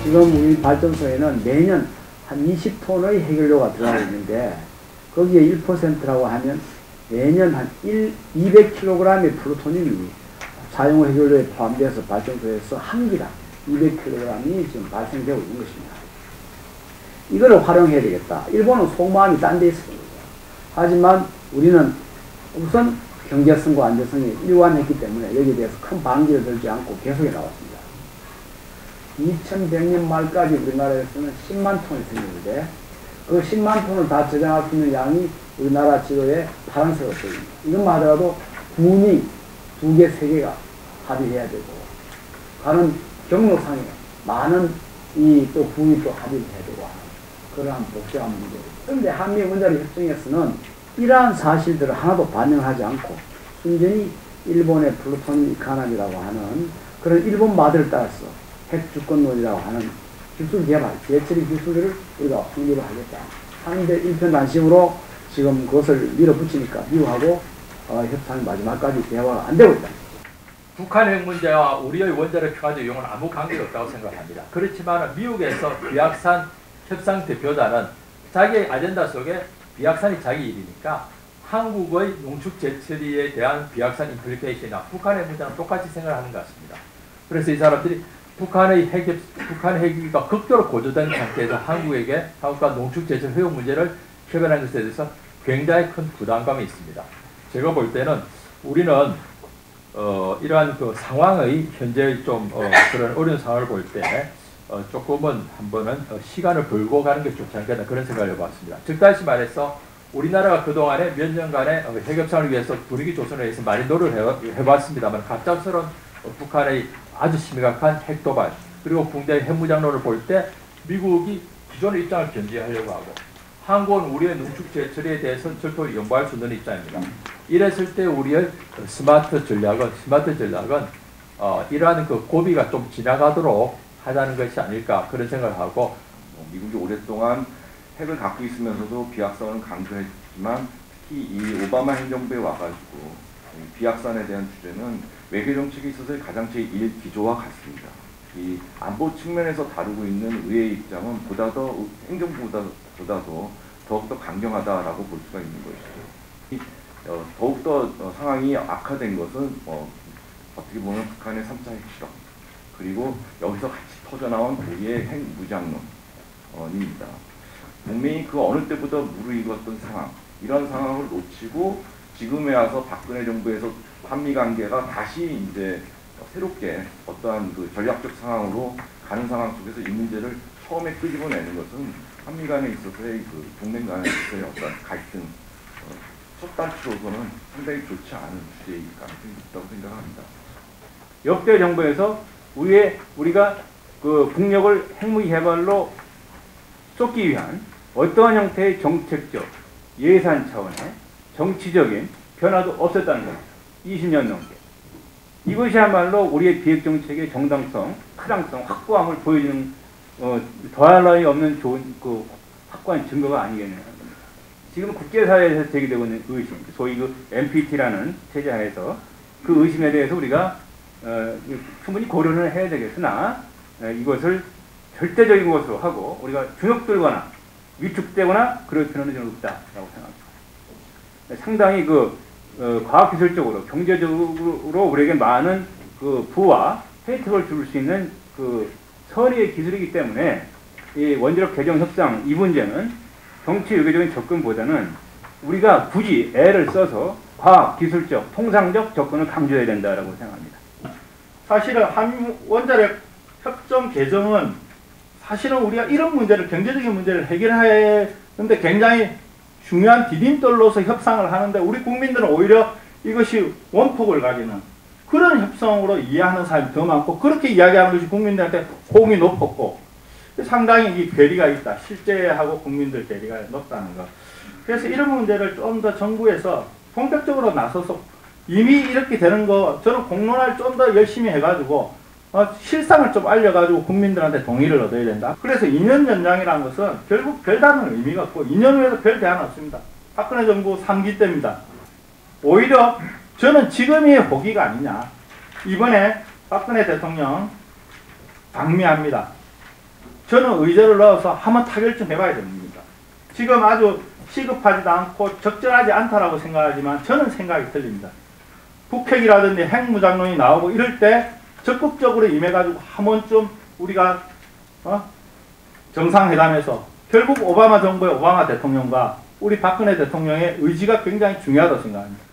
지금 우리 발전소에는 매년 한 20톤의 해결료가 들어가고 있는데 거기에 1%라고 하면 매년 한 200kg의 플루토늄이 사용 해결료에 포함돼서 발전소에서 한 기당 200kg이 지금 발생되고 있는 것입니다. 이거를 활용해야 되겠다. 일본은 속마음이 딴 데 있습니다. 하지만 우리는 우선 경제성과 안전성이 일관했기 때문에 여기에 대해서 큰 방지를 들지 않고 계속해 나왔습니다. 2100년 말까지 우리나라에서는 10만 톤이 생겼는데 그 10만 톤을 다 저장할 수 있는 양이 우리나라 지도에 파란색으로 보입니다. 이것만 하더라도 군이 2개, 3개가 합의해야 되고 가는 경로상에 많은 또 군이 또 합의를 해야 되고 하는 그러한 복잡한 문제입니다. 그런데 한미 원자력 협정에서는 이러한 사실들을 하나도 반영하지 않고 순전히 일본의 플루토늄 이카남이라고 하는 그런 일본 마드를 따라서 핵주권론이라고 하는 기술 개발, 대처리 기술을 우리가 확립을 하겠다 하는데 일편단심으로 지금 그것을 밀어붙이니까 미국하고 협상이 마지막까지 대화가 안 되고 있다. 북한 핵 문제와 우리의 원자력 평화적 이용은 아무 관계가 없다고 생각합니다. 그렇지만 미국에서 비약산 협상 대표단은 자기의 아젠다 속에 비약산이 자기 일이니까 한국의 농축 재처리에 대한 비약산 임플리케이션이나 북한의 문제는 똑같이 생각하는 것 같습니다. 그래서 이 사람들이 북한 핵위기가 극도로 고조된 상태에서 한국과 농축 재처리 허용 문제를 표현한 것에 대해서 굉장히 큰 부담감이 있습니다. 제가 볼 때는 우리는 이러한 그 상황의 현재의 좀 그런 어려운 상황을 볼 때 조금은 한번은 시간을 벌고 가는 게 좋지 않겠나 그런 생각을 해봤습니다. 즉 다시 말해서 우리나라가 그동안에 몇 년간의 핵협상을 위해서 분위기 조성을 위해서 많이 노력을 해봤습니다만 갑작스러운 북한의 아주 심각한 핵도발 그리고 국내 핵무장론을 볼 때 미국이 기존의 입장을 견제하려고 하고 한국은 우리의 농축 재처리에 대해서 절대 연구할 수 없는 입장입니다. 이랬을 때 우리의 스마트 전략은 이러한 그 고비가 좀 지나가도록 하자는 것이 아닐까 그런 생각을 하고 미국이 오랫동안 핵을 갖고 있으면서도 비약산을 강조했지만 특히 이 오바마 행정부에 와가지고 비약산에 대한 주제는 외교 정책에 있어서의 가장 제1 기조와 같습니다. 이 안보 측면에서 다루고 있는 의회의 입장은 행정부보다도 더욱더 강경하다라고 볼 수가 있는 것이죠. 더욱더 상황이 악화된 것은 어떻게 보면 북한의 3차 핵실험 그리고 여기서 같이 터져나온 우리의 핵무장론입니다. 분명히 그 어느 때보다 무르익었던 상황 이런 상황을 놓치고 지금에 와서 박근혜 정부에서 한미관계가 다시 이제 새롭게 어떠한 그 전략적 상황으로 가는 상황 속에서 이 문제를 처음에 끄집어내는 것은 한미 간에 있어서의 그 동맹 간에 있어서의 어떤 갈등 첫 단추로서는 상당히 좋지 않은 주제일 가능성이 있다고 생각합니다. 역대 정부에서 우리가 그 국력을 핵무기 개발로 쏟기 위한 어떠한 형태의 정책적, 예산 차원의 정치적인 변화도 없었다는 겁니다. 20년 넘게. 이것이야말로 우리의 비핵정책의 정당성, 타당성, 확고함을 보여주는 더할 나위 없는 좋은 그 확고한 증거가 아니겠느냐 겁니다. 지금 국제사회에서 제기되고 있는 의심, 소위 그 NPT라는 체제 하에서 그 의심에 대해서 우리가 충분히 고려를 해야 되겠으나 이것을 절대적인 것으로 하고 우리가 주눅들거나 위축되거나 그럴 필요는 좀 없다라고 생각합니다. 상당히 과학기술적으로 경제적으로 우리에게 많은 그 부와 혜택을 줄 수 있는 그 선의의 기술이기 때문에 이 원자력 개정 협상 이 문제는 정치 외교적인 접근보다는 우리가 굳이 애를 써서 과학, 기술적, 통상적 접근을 강조해야 된다라고 생각합니다. 사실은 한미 원자력 협정 개정은 사실은 우리가 이런 문제를 경제적인 문제를 해결하는데 굉장히 중요한 디딤돌로서 협상을 하는데 우리 국민들은 오히려 이것이 원폭을 가지는 그런 협상으로 이해하는 사람이 더 많고 그렇게 이야기하는 것이 국민들한테 호응이 높았고 상당히 이 괴리가 있다. 실제하고 국민들 괴리가 높다는 것. 그래서 이런 문제를 좀 더 정부에서 본격적으로 나서서 이미 이렇게 되는 거 저는 공론화를 좀 더 열심히 해가지고 실상을 좀 알려가지고 국민들한테 동의를 얻어야 된다. 그래서 2년 연장이라는 것은 결국 별다른 의미가 없고 2년 후에도 별 대안 없습니다. 박근혜 정부 3기 때입니다. 오히려 저는 지금이 호기가 아니냐. 이번에 박근혜 대통령 방미합니다. 저는 의제를 넣어서 한번 타결 좀 해봐야 됩니다. 지금 아주 시급하지도 않고 적절하지 않다라고 생각하지만 저는 생각이 틀립니다. 북핵이라든지 핵무장론이 나오고 이럴 때 적극적으로 임해가지고 한 번쯤 우리가 정상회담에서 결국 오바마 정부의 오바마 대통령과 우리 박근혜 대통령의 의지가 굉장히 중요하다고 생각합니다.